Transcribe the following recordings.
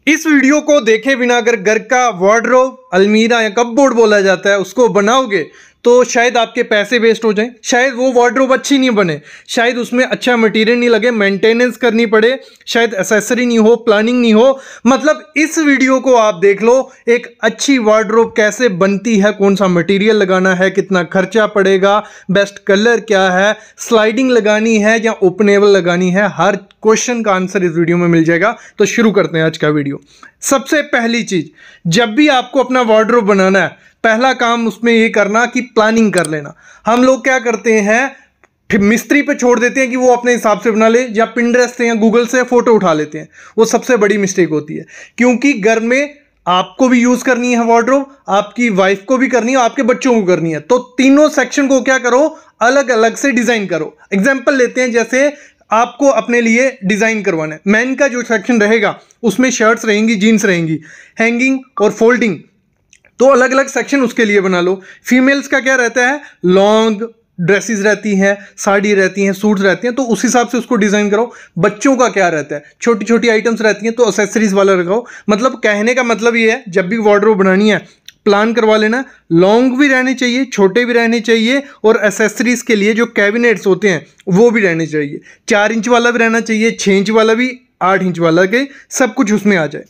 इस वीडियो को देखे बिना अगर घर का वार्डरोब, अलमीरा या कपबोर्ड बोला जाता है उसको बनाओगे तो शायद आपके पैसे वेस्ट हो जाएं, शायद वो वार्डरोब अच्छी नहीं बने, शायद उसमें अच्छा मटेरियल नहीं लगे, मेंटेनेंस करनी पड़े, शायद एक्सेसरी नहीं हो, प्लानिंग नहीं हो। मतलब इस वीडियो को आप देख लो, एक अच्छी वार्डरोब कैसे बनती है, कौन सा मटेरियल लगाना है, कितना खर्चा पड़ेगा, बेस्ट कलर क्या है, स्लाइडिंग लगानी है या ओपनेबल लगानी है, हर क्वेश्चन का आंसर इस वीडियो में मिल जाएगा। तो शुरू करते हैं आज का वीडियो। सबसे पहली चीज, जब भी आपको अपना वार्डरोब बनाना है, पहला काम उसमें ये करना कि प्लानिंग कर लेना। हम लोग क्या करते हैं, मिस्त्री पे छोड़ देते हैं कि वो अपने हिसाब से बना ले, या पिंटरेस्ट से या गूगल से फोटो उठा लेते हैं। वो सबसे बड़ी मिस्टेक होती है, क्योंकि घर में आपको भी यूज करनी है वार्डरोब, आपकी वाइफ को भी करनी है, आपके बच्चों को करनी है। तो तीनों सेक्शन को क्या करो, अलग अलग से डिजाइन करो। एग्जाम्पल लेते हैं, जैसे आपको अपने लिए डिजाइन करवाना है, मैन का जो सेक्शन रहेगा उसमें शर्ट्स रहेंगी, जीन्स रहेंगी, हैंगिंग और फोल्डिंग, तो अलग अलग सेक्शन उसके लिए बना लो। फीमेल्स का क्या रहता है, लॉन्ग ड्रेसेस रहती हैं, साड़ी रहती हैं, सूट्स रहती हैं, तो उस हिसाब से उसको डिजाइन करो। बच्चों का क्या रहता है, छोटी छोटी आइटम्स रहती हैं, तो एक्सेसरीज वाला रखाओ। मतलब कहने का मतलब ये है, जब भी वार्डरोब बनानी है प्लान करवा लेना, लॉन्ग भी रहने चाहिए, छोटे भी रहने चाहिए, और एसेसरीज के लिए जो कैबिनेट्स होते हैं वो भी रहने चाहिए। 4 इंच वाला भी रहना चाहिए, 6 इंच वाला भी, 8 इंच वाला के, सब कुछ उसमें आ जाए।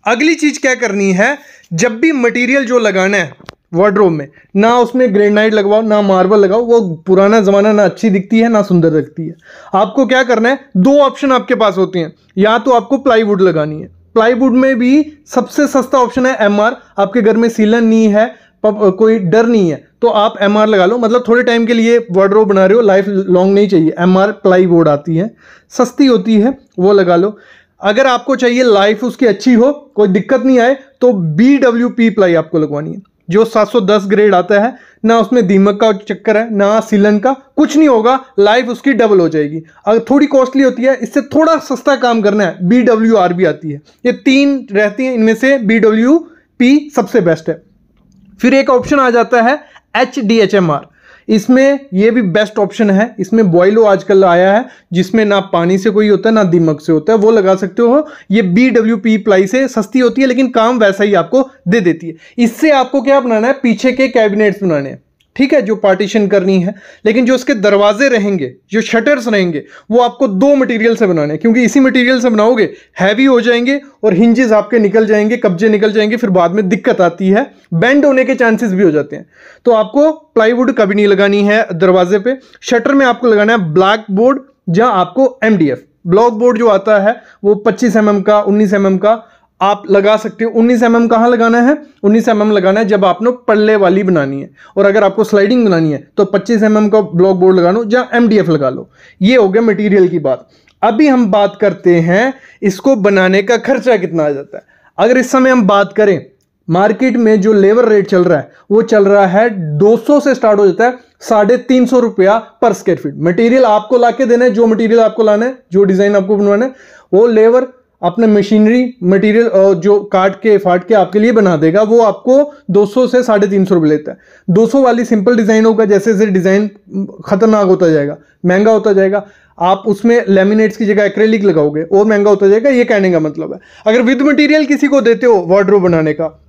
अगली चीज क्या करनी है, जब भी मटेरियल जो लगाना है वार्डरोब में, ना उसमें ग्रेनाइट लगवाओ ना मार्बल लगाओ, वो पुराना जमाना ना अच्छी दिखती है ना सुंदर दिखती है। आपको क्या करना है, 2 ऑप्शन आपके पास होते हैं, या तो आपको प्लाईवुड लगानी है, प्लाईवुड में भी सबसे सस्ता ऑप्शन है एमआर। आपके घर में सीलन नहीं है, कोई डर नहीं है, तो आप एमआर लगा लो। मतलब थोड़े टाइम के लिए वार्डरोब बना रहे हो, लाइफ लॉन्ग नहीं चाहिए, एमआर प्लाईवुड आती है, सस्ती होती है, वो लगा लो। अगर आपको चाहिए लाइफ उसकी अच्छी हो, कोई दिक्कत नहीं आए, तो BWP प्लाई आपको लगवानी है, जो 710 ग्रेड आता है। ना उसमें दीमक का चक्कर है ना सीलन का, कुछ नहीं होगा, लाइफ उसकी डबल हो जाएगी। अगर थोड़ी कॉस्टली होती है, इससे थोड़ा सस्ता काम करना है, BWR भी आती है। ये 3 रहती हैं, इनमें से BWP सबसे बेस्ट है। फिर एक ऑप्शन आ जाता है HDHMR, इसमें ये भी बेस्ट ऑप्शन है। इसमें बॉयलो आजकल आया है, जिसमें ना पानी से कोई होता है ना दीमक से होता है, वो लगा सकते हो। ये BWP प्लाई से सस्ती होती है, लेकिन काम वैसा ही आपको दे देती है। इससे आपको क्या बनाना है, पीछे के कैबिनेट्स बनाने हैं, ठीक है, जो पार्टीशन करनी है। लेकिन जो उसके दरवाजे रहेंगे, जो शटर्स रहेंगे, वो आपको 2 मटेरियल से बनाने हैं, क्योंकि इसी मटेरियल से बनाओगे हैवी हो जाएंगे और हिंजेस आपके निकल जाएंगे, कब्जे निकल जाएंगे, फिर बाद में दिक्कत आती है, बेंड होने के चांसेस भी हो जाते हैं। तो आपको प्लाईवुड कभी नहीं लगानी है दरवाजे पे। शटर में आपको लगाना है ब्लैक बोर्ड, जहां आपको MDF ब्लॉक बोर्ड जो आता है वो 25 mm का, 19 mm का आप लगा सकते हो। 19 mm कहाँ लगाना है, 19 mm लगाना है जब आपने पल्ले वाली बनानी है, और अगर आपको स्लाइडिंग बनानी है तो 25 mm का ब्लॉक बोर्ड लगा लो, जहाँ MDF लगा लो। ये हो गया मटेरियल की बात। अभी हम बात करते हैं इसको बनाने का खर्चा कितना आ जाता है। अगर इस समय हम बात करें, मार्केट में जो लेबर रेट चल रहा है वो चल रहा है 200 से स्टार्ट हो जाता है 350 रुपया पर स्क्वायर फीट। मटेरियल आपको लाके देना है, जो मटेरियल आपको लाना है, जो डिजाइन आपको बनवाना है, वो लेबर अपने मशीनरी मटेरियल जो काट के फाट के आपके लिए बना देगा, वो आपको 200 से 350 रुपये लेता है। 200 वाली सिंपल डिजाइन होगा, जैसे जैसे डिजाइन खतरनाक होता जाएगा, महंगा होता जाएगा, आप उसमें लेमिनेट्स की जगह एक्रेलिक लगाओगे और महंगा होता जाएगा। ये कहने का मतलब है, अगर विद मटेरियल किसी को देते हो वार्डरोब बनाने का,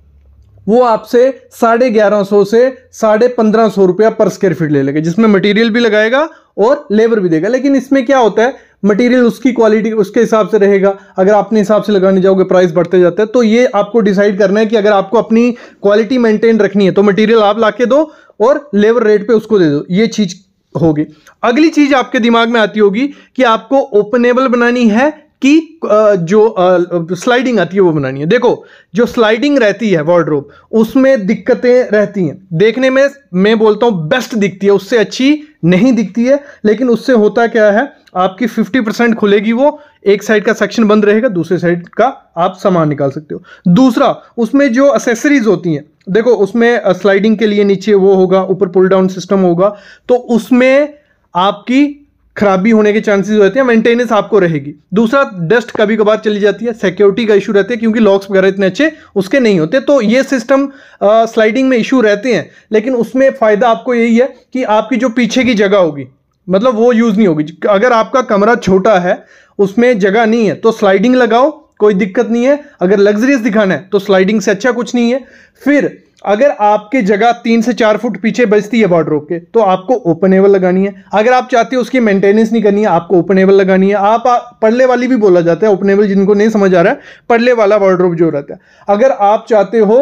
वो आपसे 1150 से 1550 रुपया पर स्क्वायर फीट ले लेगा, जिसमें मटेरियल भी लगाएगा और लेबर भी देगा। लेकिन इसमें क्या होता है, मटेरियल उसकी क्वालिटी उसके हिसाब से रहेगा, अगर अपने हिसाब से लगाने जाओगे प्राइस बढ़ते जाता है। तो ये आपको डिसाइड करना है कि अगर आपको अपनी क्वालिटी मेंटेन रखनी है तो मटेरियल आप लाके दो और लेबर रेट पे उसको दे दो, ये चीज होगी। अगली चीज आपके दिमाग में आती होगी कि आपको ओपनेबल बनानी है कि जो स्लाइडिंग आती है वो बनानी है। देखो, जो स्लाइडिंग रहती है वार्डरोब, उसमें दिक्कतें रहती हैं, देखने में मैं बोलता हूं बेस्ट दिखती है, उससे अच्छी नहीं दिखती है। लेकिन उससे होता क्या है, आपकी 50% खुलेगी, वो एक साइड का सेक्शन बंद रहेगा, दूसरे साइड का आप सामान निकाल सकते हो। दूसरा, उसमें जो एक्सेसरीज होती हैं, देखो उसमें स्लाइडिंग के लिए नीचे वो होगा, ऊपर पुल डाउन सिस्टम होगा, तो उसमें आपकी खराबी होने के चांसेस रहते हैं, मेंटेनेंस आपको रहेगी। दूसरा, डस्ट कभी कभार चली जाती है, सिक्योरिटी का इशू रहते हैं, क्योंकि लॉक्स वगैरह इतने अच्छे उसके नहीं होते। तो ये सिस्टम स्लाइडिंग में इशू रहते हैं, लेकिन उसमें फायदा आपको यही है कि आपकी जो पीछे की जगह होगी, मतलब वो यूज नहीं होगी। अगर आपका कमरा छोटा है, उसमें जगह नहीं है, तो स्लाइडिंग लगाओ, कोई दिक्कत नहीं है। अगर लग्जरियस दिखाना है तो स्लाइडिंग से अच्छा कुछ नहीं है। फिर अगर आपके जगह 3 से 4 फुट पीछे बचती है वार्डरोब के, तो आपको ओपनेबल लगानी है। अगर आप चाहते हो उसकी मेंटेनेंस नहीं करनी है, आपको ओपनेबल लगानी है। आप पल्ले वाली भी बोला जाता है, ओपनेबल जिनको नहीं समझ आ रहा है, पल्ले वाला वार्डरोब जो रहता है। अगर आप चाहते हो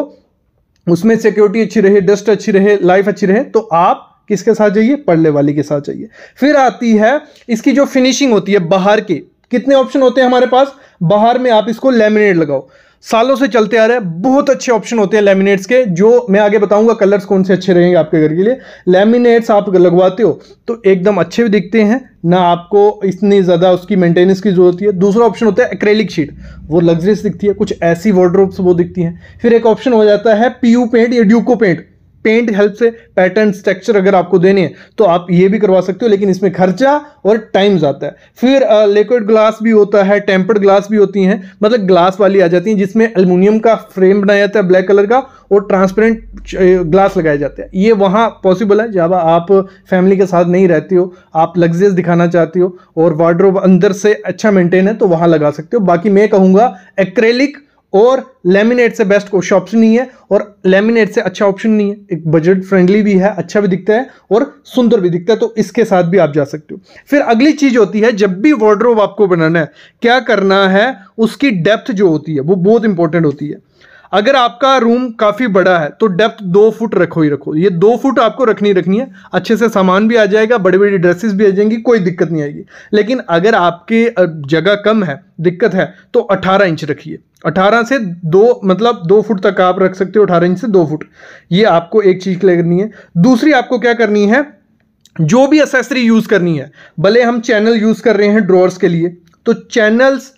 उसमें सिक्योरिटी अच्छी रहे, डस्ट अच्छी रहे, लाइफ अच्छी रहे, तो आप किसके साथ जाइए? पल्ले वाली के साथ जाइए। फिर आती है इसकी जो फिनिशिंग होती है बाहर की। कितने ऑप्शन होते हैं हमारे पास? बाहर में आप इसको लैमिनेट लगाओ, सालों से चलते आ रहे हैं, बहुत अच्छे ऑप्शन होते हैं लैमिनेट्स के, जो मैं आगे बताऊंगा कलर्स कौन से अच्छे रहेंगे आपके घर के लिए। लैमिनेट्स आप लगवाते हो तो एकदम अच्छे भी दिखते हैं, ना आपको इतनी ज़्यादा उसकी मेंटेनेंस की जरूरत है। दूसरा ऑप्शन होता है एक्रेलिक शीट, वो लग्जरियस दिखती है, कुछ ऐसी वार्डरोब्स वो दिखती हैं। फिर एक ऑप्शन हो जाता है पीयू पेंट या ड्यूको पेंट। पेंट हेल्प से पैटर्न टेक्सचर अगर आपको देने हैं तो आप ये भी करवा सकते हो, लेकिन इसमें खर्चा और टाइम जाता है। फिर लिक्विड ग्लास भी होता है, टेम्पर्ड ग्लास भी होती हैं, मतलब ग्लास वाली आ जाती हैं जिसमें एल्युमिनियम का फ्रेम बनाया जाता है ब्लैक कलर का और ट्रांसपेरेंट ग्लास लगाए जाते हैं। ये वहाँ पॉसिबल है जब आप फैमिली के साथ नहीं रहते हो, आप लग्जरियस दिखाना चाहते हो और वार्डरोब अंदर से अच्छा मेंटेन है, तो वहाँ लगा सकते हो। बाकी मैं कहूँगा एक्रेलिक और लेमिनेट से बेस्ट कोई ऑप्शन नहीं है, और लेमिनेट से अच्छा ऑप्शन नहीं है। एक बजट फ्रेंडली भी है, अच्छा भी दिखता है और सुंदर भी दिखता है, तो इसके साथ भी आप जा सकते हो। फिर अगली चीज होती है, जब भी वार्डरोब आपको बनाना है क्या करना है, उसकी डेप्थ जो होती है वो बहुत इंपॉर्टेंट होती है। अगर आपका रूम काफी बड़ा है तो डेप्थ 2 फुट रखो ही रखो, ये 2 फुट आपको रखनी है। अच्छे से सामान भी आ जाएगा, बड़ी बड़ी ड्रेसेस भी आ जाएंगी, कोई दिक्कत नहीं आएगी। लेकिन अगर आपके जगह कम है, दिक्कत है, तो 18 इंच रखिए। 18 से 2 मतलब 2 फुट तक आप रख सकते हो, 18 इंच से 2 फुट। ये आपको एक चीज करनी है। दूसरी आपको क्या करनी है, जो भी एसेसरी यूज करनी है, भले हम चैनल यूज कर रहे हैं ड्रॉर्स के लिए, तो चैनल्स,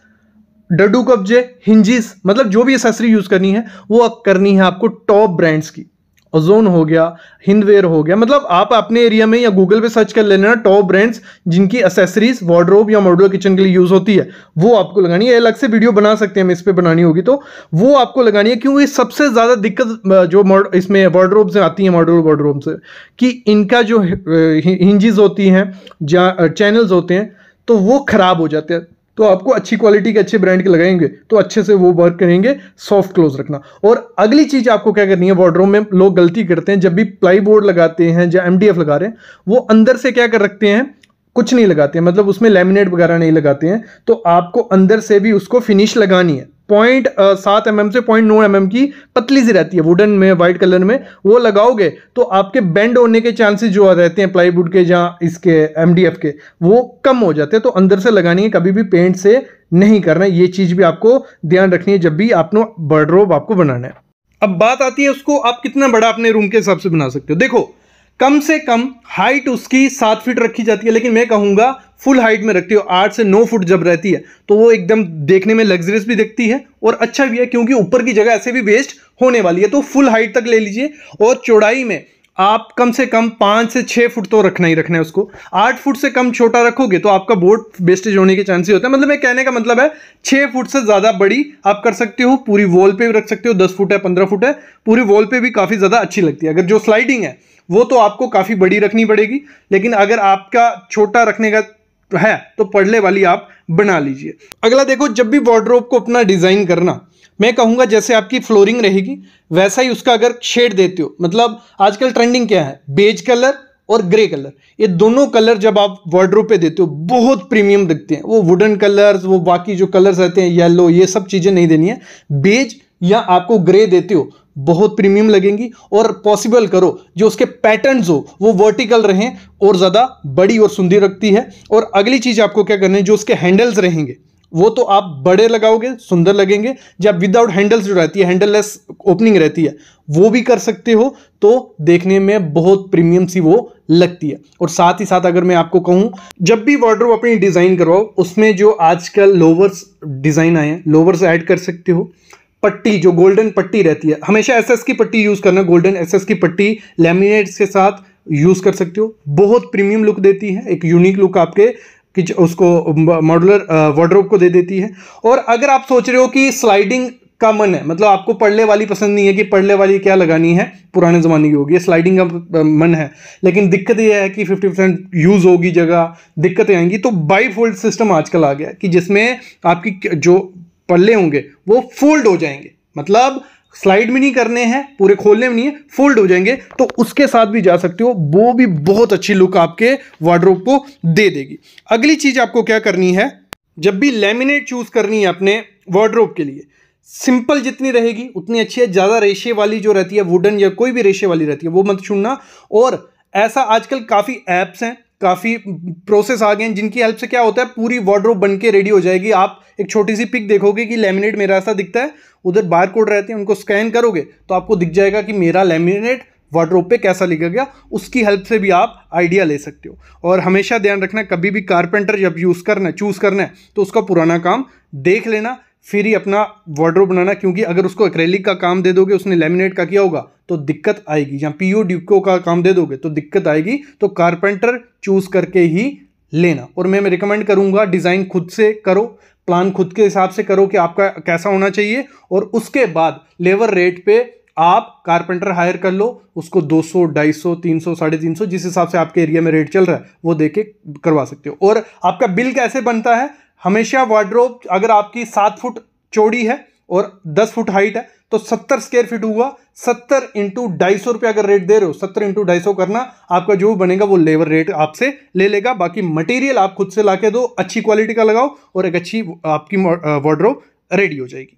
डड्डू कब्जे, हिंजिस, मतलब जो भी एसेसरी यूज करनी है वो करनी है आपको टॉप ब्रांड्स की। ओजोन हो गया, हिंदवेयर हो गया, मतलब आप अपने एरिया में या गूगल पे सर्च कर लेना टॉप ब्रांड्स जिनकी एसेसरीज वार्डरोब या मॉड्यूलर किचन के लिए यूज होती है, वो आपको लगानी है। अलग से वीडियो बना सकते हैं हम इस पे, बनानी होगी तो वो आपको लगानी है। क्योंकि सबसे ज्यादा दिक्कत जो इसमें वार्डरोब से आती है, मॉड्यूलर वार्डरोब से, कि इनका जो हिंजिस होती हैं, चैनल्स होते हैं, तो वो खराब हो जाते हैं। तो आपको अच्छी क्वालिटी के अच्छे ब्रांड के लगाएंगे तो अच्छे से वो वर्क करेंगे। सॉफ्ट क्लोज रखना। और अगली चीज आपको क्या करनी है, वार्डरोब में लोग गलती करते हैं, जब भी प्लाई बोर्ड लगाते हैं या MDF लगा रहे हैं, वो अंदर से क्या कर रखते हैं, कुछ नहीं लगाते हैं, मतलब उसमें लैमिनेट वगैरह नहीं लगाते हैं। तो आपको अंदर से भी उसको फिनिश लगानी है। 0.7 mm से 0.9 mm की पतली सी रहती है, वुडन में, व्हाइट कलर में, वो लगाओगे तो आपके बेंड होने के चांसेस जो रहते हैं प्लाईवुड के या इसके MDF के, वो कम हो जाते हैं। तो अंदर से लगानी है, कभी भी पेंट से नहीं करना है। ये चीज भी आपको ध्यान रखनी है जब भी आपने वार्डरोब आपको बनाना है। अब बात आती है उसको आप कितना बड़ा अपने रूम के हिसाब से बना सकते हो। देखो, कम से कम हाइट उसकी 7 फीट रखी जाती है, लेकिन मैं कहूंगा फुल हाइट में रखती हो। 8 से 9 फुट जब रहती है तो वो एकदम देखने में लग्जरियस भी दिखती है और अच्छा भी है, क्योंकि ऊपर की जगह ऐसे भी वेस्ट होने वाली है। तो फुल हाइट तक ले लीजिए। और चौड़ाई में आप कम से कम 5 से 6 फुट तो रखना ही रखना है उसको। 8 फुट से कम छोटा रखोगे तो आपका बोर्ड वेस्टेज होने के चांसेस होते हैं। मतलब मैं कहने का मतलब है 6 फुट से ज्यादा बड़ी आप कर सकते हो। पूरी वॉल पे भी रख सकते हो, 10 फुट है, 15 फुट है, पूरी वॉल पे भी काफी ज्यादा अच्छी लगती है। अगर जो स्लाइडिंग है वो तो आपको काफी बड़ी रखनी पड़ेगी, लेकिन अगर आपका छोटा रखने का है तो पड़ले वाली आप बना लीजिए। अगला देखो, जब भी वार्डरोब को अपना डिजाइन करना, मैं कहूंगा जैसे आपकी फ्लोरिंग रहेगी वैसा ही उसका अगर शेड देते हो, मतलब आजकल ट्रेंडिंग क्या है, बेज कलर और ग्रे कलर, ये दोनों कलर जब आप वार्डरोब पे देते हो बहुत प्रीमियम दिखते हैं। वो वुडन कलर्स, वो बाकी जो कलर्स रहते हैं, येलो, ये सब चीजें नहीं देनी है। बेज या आपको ग्रे देते हो बहुत प्रीमियम लगेंगी। और पॉसिबल करो जो उसके पैटर्न्स हो वो वर्टिकल रहें और ज्यादा बड़ी और सुंदर लगती है। और अगली चीज आपको क्या करनी है, जो उसके हैंडल्स रहेंगे वो तो आप बड़े लगाओगे, सुंदर लगेंगे। जब विदाउट हैंडल्स जो रहती है, हैंडललेस ओपनिंग रहती है, वो भी कर सकते हो, तो देखने में बहुत प्रीमियम सी वो लगती है। और साथ ही साथ अगर मैं आपको कहूं, जब भी वार्डरोब अपनी डिजाइन करवाओ, उसमें जो आजकल लोवर्स डिजाइन आए हैं, लोवर्स ऐड कर सकते हो। पट्टी, जो गोल्डन पट्टी रहती है, हमेशा SS की पट्टी यूज करना, गोल्डन SS की पट्टी लैमिनेट्स के साथ यूज कर सकते हो। बहुत प्रीमियम लुक देती है, एक यूनिक लुक आपके उसको मॉड्यूलर वार्डरोब को दे देती है। और अगर आप सोच रहे हो कि स्लाइडिंग का मन है, मतलब आपको पड़ले वाली पसंद नहीं है कि पड़ले वाली क्या लगानी है, पुराने जमाने की होगी, स्लाइडिंग का मन है, लेकिन दिक्कत यह है कि 50% यूज होगी जगह, दिक्कतें आएंगी, तो बाई फोल्ड सिस्टम आजकल आ गया कि जिसमें आपकी जो पल्ले होंगे वो फोल्ड हो जाएंगे, मतलब स्लाइड में नहीं करने हैं, पूरे खोलने में नहीं है, फोल्ड हो जाएंगे, तो उसके साथ भी जा सकते हो, वो भी बहुत अच्छी लुक आपके वार्डरोब को दे देगी। अगली चीज आपको क्या करनी है, जब भी लैमिनेट चूज करनी है अपने वार्डरोब के लिए, सिंपल जितनी रहेगी उतनी अच्छी है। ज्यादा रेशे वाली जो रहती है, वुडन या कोई भी रेशे वाली रहती है, वो मत चुनना। और ऐसा आजकल काफी एप्स हैं, काफी प्रोसेस आ गए हैं, जिनकी हेल्प से क्या होता है पूरी वार्डरोब बन के रेडी हो जाएगी। आप एक छोटी सी पिक देखोगे कि लैमिनेट मेरा ऐसा दिखता है, उधर बार कोड रहते हैं, उनको स्कैन करोगे तो आपको दिख जाएगा कि मेरा लैमिनेट वार्डरोब पे कैसा लिखा, उसकी हेल्प से भी आप आइडिया ले सकते हो। और हमेशा ध्यान रखना, कभी भी कारपेंटर जब चूज करना है तो उसका पुराना काम देख लेना, फिर ही अपना वार्डरोब बनाना, क्योंकि अगर उसको एक्रेलिक का काम दे दोगे, उसने लैमिनेट का किया होगा तो दिक्कत आएगी, या पीओ ड्यूको का काम दे दोगे तो दिक्कत आएगी। तो कारपेंटर चूज करके ही लेना। और मैं रिकमेंड करूंगा डिजाइन खुद से करो, प्लान खुद के हिसाब से करो कि आपका कैसा होना चाहिए, और उसके बाद लेबर रेट पे आप कारपेंटर हायर कर लो, उसको 200, 250, 300, 350 जिस हिसाब से आपके एरिया में रेट चल रहा है वो देके करवा सकते हो। और आपका बिल कैसे बनता है, हमेशा वार्डरोब अगर आपकी 7 फुट चौड़ी है और 10 फुट हाइट है तो 70 स्क्वायर फीट हुआ, 70 इंटू 250 रुपये अगर रेट दे रहे हो, 70 इंटू 250 करना, आपका जो बनेगा वो लेबर रेट आपसे ले लेगा। बाकी मटेरियल आप खुद से ला के दो, अच्छी क्वालिटी का लगाओ और एक अच्छी आपकी वार्डरोब रेडी हो जाएगी।